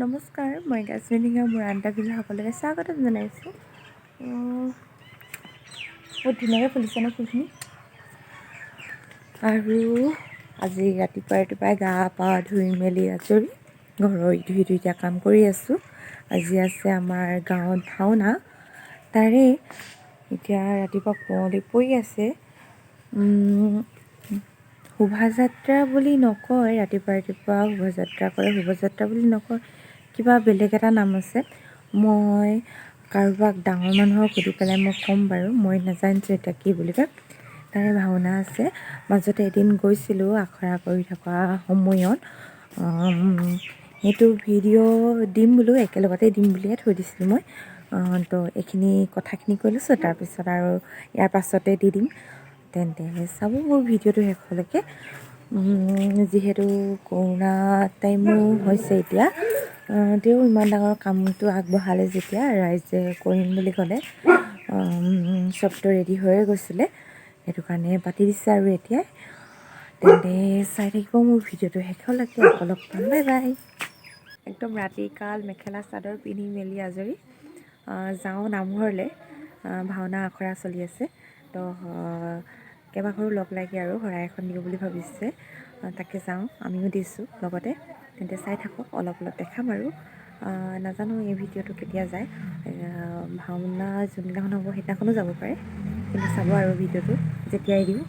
নমস্কাৰ, মই গাজনিঙা মোৰ আণ্ডাবিল সকলোকে স্বাগতম জনাইছোঁ। বহুত ধুনীয়াকৈ ফুলিছে ন ফুলখিনি। আৰু আজি ৰাতিপুৱাই গা পা ধুই মেলি আজৰি ঘৰৰ ইটো সিটো এতিয়া কাম কৰি আছোঁ। আজি আছে আমাৰ গাঁৱত ভাওনা, তাৰে এতিয়া ৰাতিপুৱা কুঁৱলী পৰি আছে। শোভাযাত্ৰা বুলি নকয়, ৰাতিপুৱা শোভাযাত্ৰা কৰে, শোভাযাত্ৰা বুলি নকয়, কিবা বেলেগ এটা নাম আছে। মই কাৰোবাক ডাঙৰ মানুহক সুধি পেলাই মই ক'ম বাৰু, মই নাজানিছোঁ এতিয়া কি বুলি কয়। তাৰে ভাওনা আছে। মাজতে এদিন গৈছিলোঁ আখৰা কৰি থকা সময়ত, সেইটো ভিডিঅ' দিম বোলো, একেলগতে দিম বুলিয়ে থৈ দিছিলোঁ মই। তো এইখিনি কথাখিনি কৈ লৈছোঁ, তাৰপিছত আৰু ইয়াৰ পাছতে দি দিম। তেন্তে চাব মোৰ ভিডিঅ'টো শেষলৈকে। যিহেতু কৰোণা টাইমো হৈছে এতিয়া, তেওঁ ইমান ডাঙৰ কামটো আগবঢ়ালে যেতিয়া, ৰাইজে কৰিম বুলি ক'লে, চবটো ৰেডি হৈয়ে গৈছিলে, সেইটো কাৰণে পাতি দিছে আৰু এতিয়াই। তেন্তে চাই থাকিব মোৰ ভিডিঅ'টো শেষলৈকে। আকৌ লগ পাম, বাই বাই। একদম ৰাতিকাল মেখেলা চাদৰ পিন্ধি মেলি আজৰি যাওঁ নামঘৰলৈ। ভাওনা আখৰা চলি আছে, তো কেইবাঘৰো লগ লাগি আৰু শৰাই এখন দিওঁ বুলি ভাবিছে, তাকে যাওঁ, আমিও দিছোঁ লগতে। তেন্তে চাই থাকক, অলপ দেখাম আৰু। নাজানো এই ভিডিঅ'টো কেতিয়া যায়, ভাওনা যোনদিনাখন হ'ব সেইদিনাখনো যাব পাৰে, কিন্তু চাব আৰু ভিডিঅ'টো যেতিয়াই দিওঁ।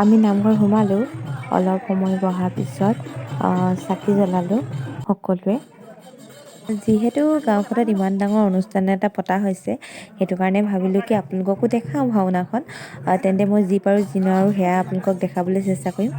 আমি নামঘৰ সোমালোঁ, অলপ সময় বহাৰ পিছত চাকি জ্বলালোঁ সকলোৱে। যিহেতু গাঁওখনত ইমান ডাঙৰ অনুষ্ঠান এটা পতা হৈছে, সেইটো কাৰণে ভাবিলোঁ কি আপোনালোককো দেখাওঁ ভাওনাখন। তেন্তে মই যি পাৰোঁ যি নোৱাৰোঁ সেয়া আপোনালোকক দেখাবলৈ চেষ্টা কৰিম।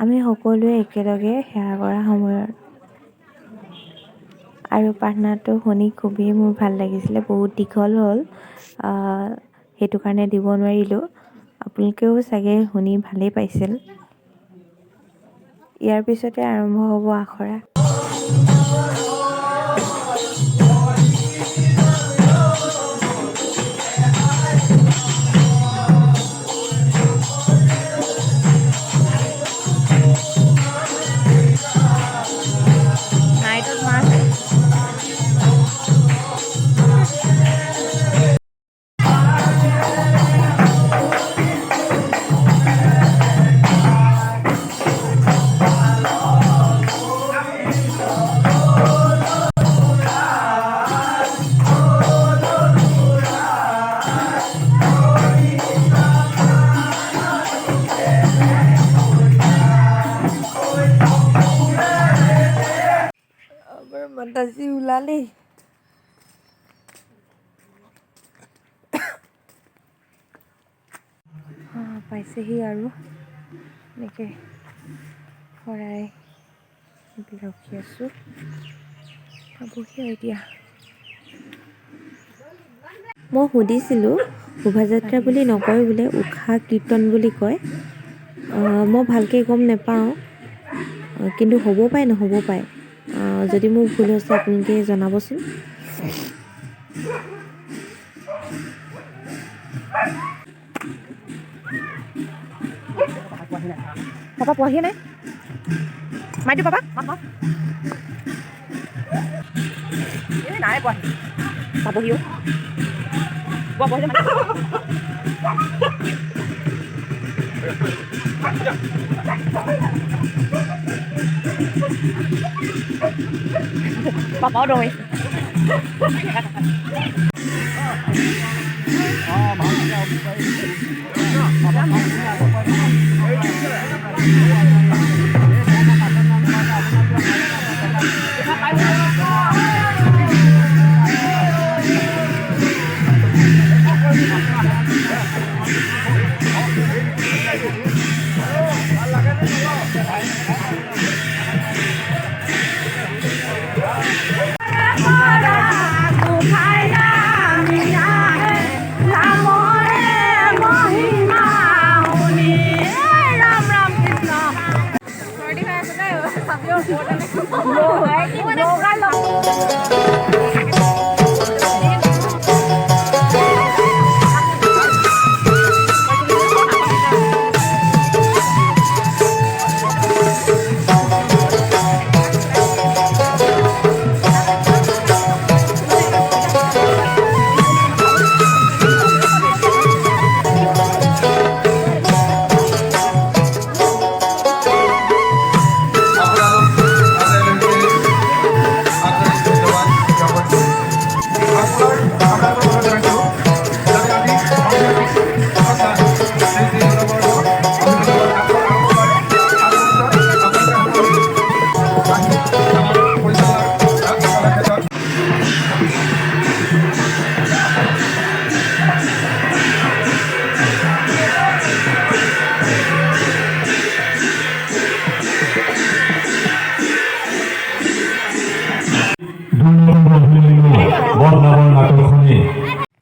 আমি সকলোৱে একেলগে সেৱা কৰা সময়ত আৰু প্ৰাৰ্থনাটো শুনি খুবেই মোৰ ভাল লাগিছিলে। বহুত দীঘল হ'ল, সেইটো কাৰণে দিব নোৱাৰিলোঁ। আপোনালোকেও চাগে শুনি ভালেই পাইছিল। ইয়াৰ পিছতে আৰম্ভ হ'ব আখৰা। নাইটত মাছ আমাৰ মাতাজী ওলালেই। পাইছেহি আৰু এনেকৈ শৰাই ৰখি আছোঁ, পাবহি আৰু এতিয়া। মই সুধিছিলোঁ, শোভাযাত্ৰা বুলি নকয় বোলে, উষা কীৰ্তন বুলি কয়। মই ভালকৈ গম নাপাওঁ, কিন্তু হ'ব পাৰে নহ'ব পাৰে। যদি মোৰ ভুল হৈছে আপোনালোকে জনাবচোন। পাপা পোৱাহি নাই, মাইটো পাপা নাই পোৱাহি, পাবহিও papaw rồi.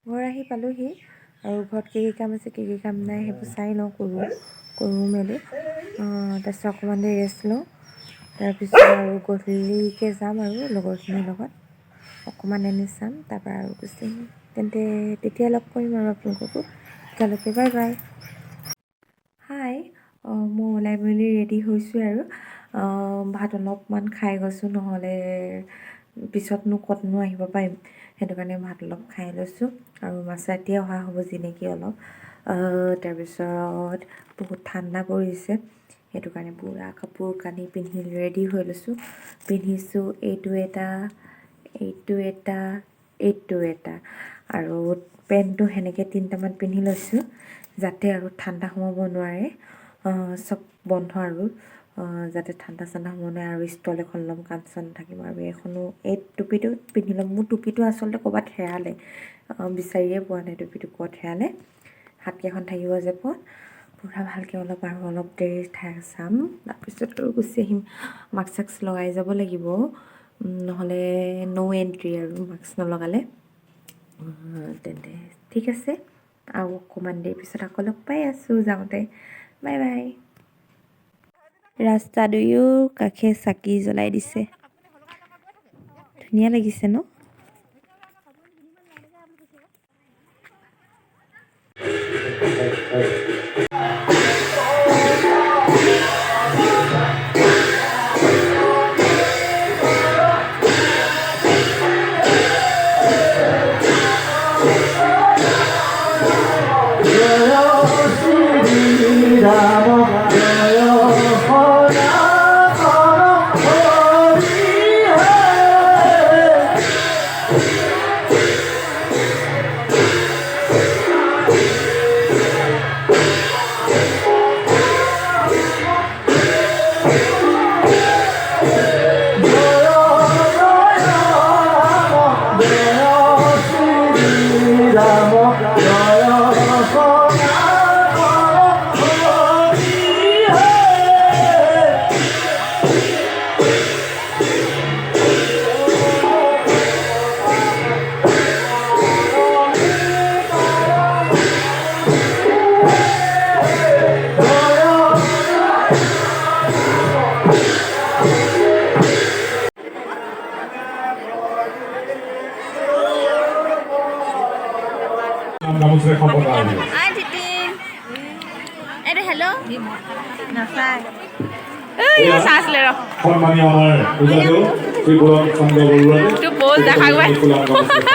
ঘৰ আহি পালোহি আৰু ঘৰত কি কাম আছে কি কাম নাই সেইবোৰ চাই লওঁ কৰোঁ মেলি তাৰপিছত অকণমান দেৰি ৰেষ্ট লওঁ তাৰপিছত আৰু গধূলিকৈ যাম আৰু লগৰখিনিৰ লগত অকণমান এনে চাম তাৰপৰা আৰু গুচি আহিম তেন্তে তেতিয়া লগ কৰিম আৰু আপোনালোককো তেতিয়ালৈকে বাই বাই হাই মই ওলাই মেলি ৰেডি হৈছোঁ আৰু ভাত অলপমান খাই গৈছোঁ নহ'লে পিছতনো ক'তনো আহিব পাৰিম সেইটো কাৰণে ভাত অলপ খাই লৈছোঁ আৰু মাছ ৰাতিয়ে অহা হ'ব যেনেকৈ অলপ তাৰপিছত বহুত ঠাণ্ডা পৰিছে সেইটো কাৰণে পূৰা কাপোৰ কানি পিন্ধি ৰেডি হৈ লৈছোঁ পিন্ধিছোঁ এইটো এটা আৰু পেণ্টটো সেনেকৈ তিনিটামান পিন্ধি লৈছোঁ যাতে আৰু ঠাণ্ডা সোমাব নোৱাৰে চব বন্ধ আৰু যাতে ঠাণ্ডা চাণ্ডা সোমাব নোৱাৰে আৰু ষ্টল এখন ল'ম কাণ চান থাকিম আৰু এখনো এই টুপিটো পিন্ধি ল'ম মোৰ টুপিটো আচলতে ক'ৰবাত হেৰালে বিচাৰিয়ে পোৱা নাই টুপিটো ক'ত হেৰালে হাতকেইখন থাকিব যে ক'ত পূৰা ভালকৈ অলপ দেৰি চাম তাৰপিছত আৰু গুচি আহিম মাস্ক চাস্ক লগাই যাব লাগিব নহ'লে ন' এণ্ট্ৰি আৰু মাস্ক নলগালে তেন্তে ঠিক আছে আৰু অকণমান দেৰি পিছত আকৌ লগ পাই আছোঁ যাওঁতে বাই বাই ৰাস্তা দুয়ো কাষে চাকি জ্বলাই দিছে ধুনীয়া লাগিছে ন গামোচাৰে সম্পদ আহিব সন্মানীয় আমাৰ পূজাটো শ্ৰী পুৰণ চন্দ্ৰ বৰুৱাই ধন্যবাদ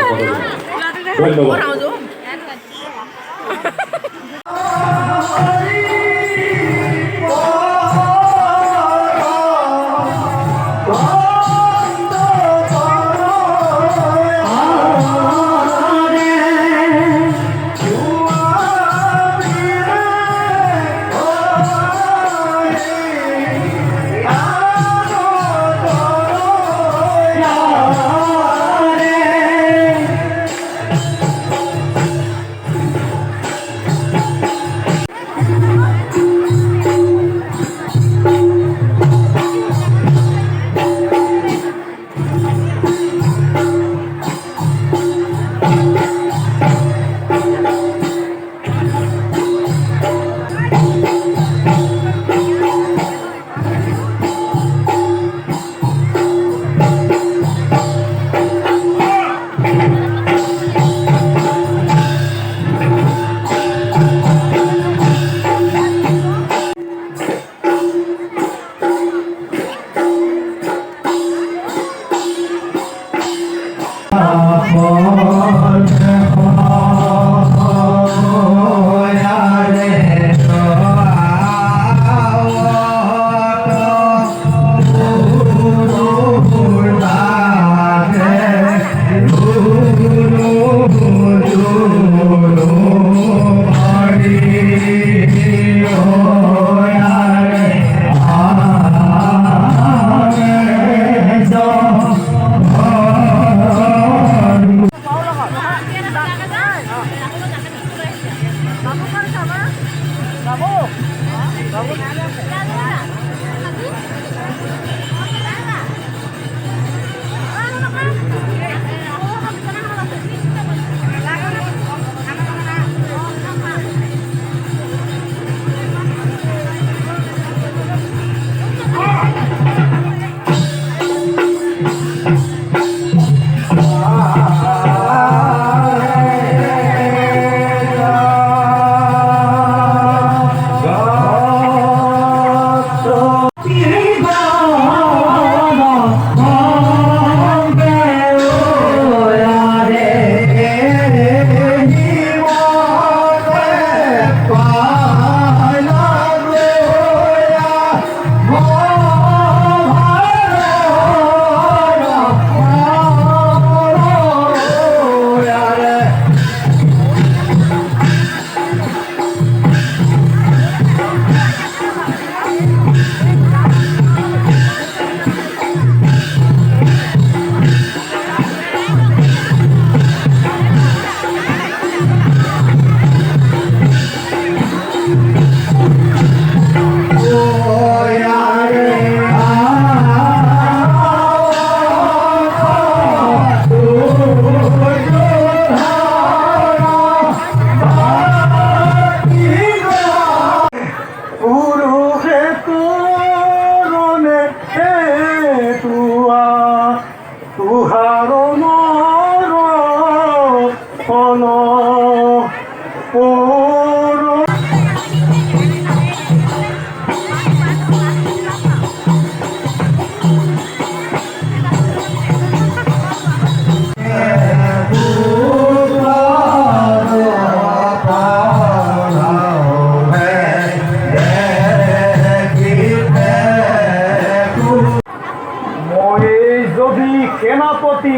সেনাপতি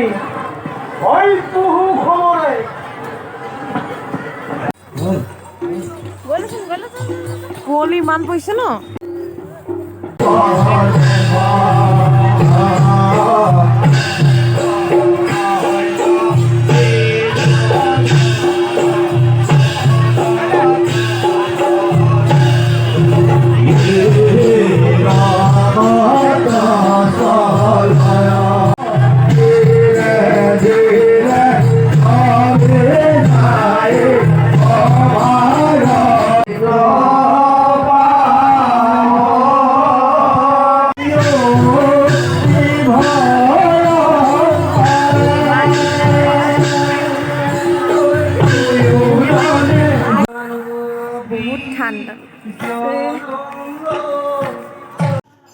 হয় বহু খবৰে কুঁৱলী ইমান পৰিছে ন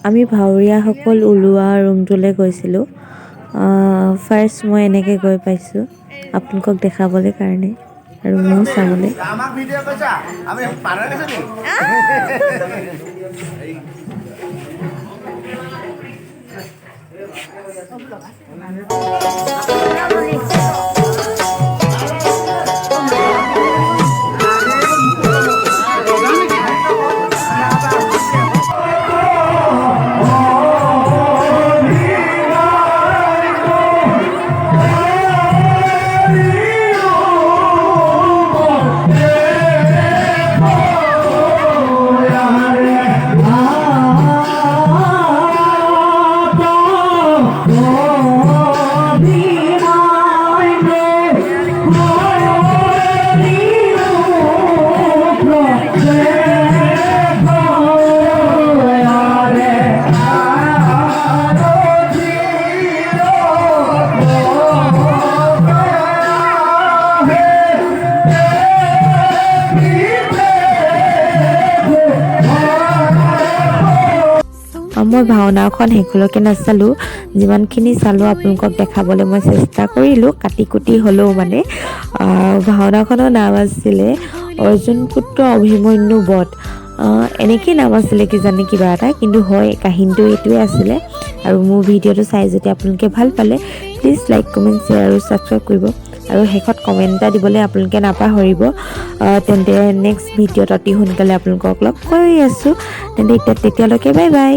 আমি ভাৱৰীয়াসকল ওলোৱা ৰুমটোলৈ গৈছিলোঁ ফাৰ্ষ্ট মই এনেকৈ গৈ পাইছোঁ আপোনালোকক দেখাবলৈ কাৰণে আৰু মোৰ চাবলৈ আমাক ভিডিঅ' কৈছা আমি পাৰা গৈছে নি মই ভাওনাখন শেষলৈকে নাচালোঁ যিমানখিনি চালোঁ আপোনালোকক দেখাবলৈ মই চেষ্টা কৰিলোঁ কাটি কুটি হ'লেও মানে ভাওনাখনৰ নাম আছিলে অৰ্জুন পুত্ৰ অভিমন্যু বধ এনেকেই নাম আছিলে কিজানি কিবা এটা কিন্তু হয় কাহিনীটো এইটোৱে আছিলে আৰু মোৰ ভিডিঅ'টো চাই যদি আপোনালোকে ভাল পালে প্লিজ লাইক কমেণ্ট শ্বেয়াৰ আৰু ছাবস্ক্ৰাইব কৰিব আৰু শেষত কমেণ্ট এটা দিবলৈ আপোনালোকে নাপাহৰিব তেন্তে নেক্সট ভিডিঅ'ত অতি সোনকালে আপোনালোকক লগ কৰি আছোঁ তেন্তে তেতিয়ালৈকে বাই বাই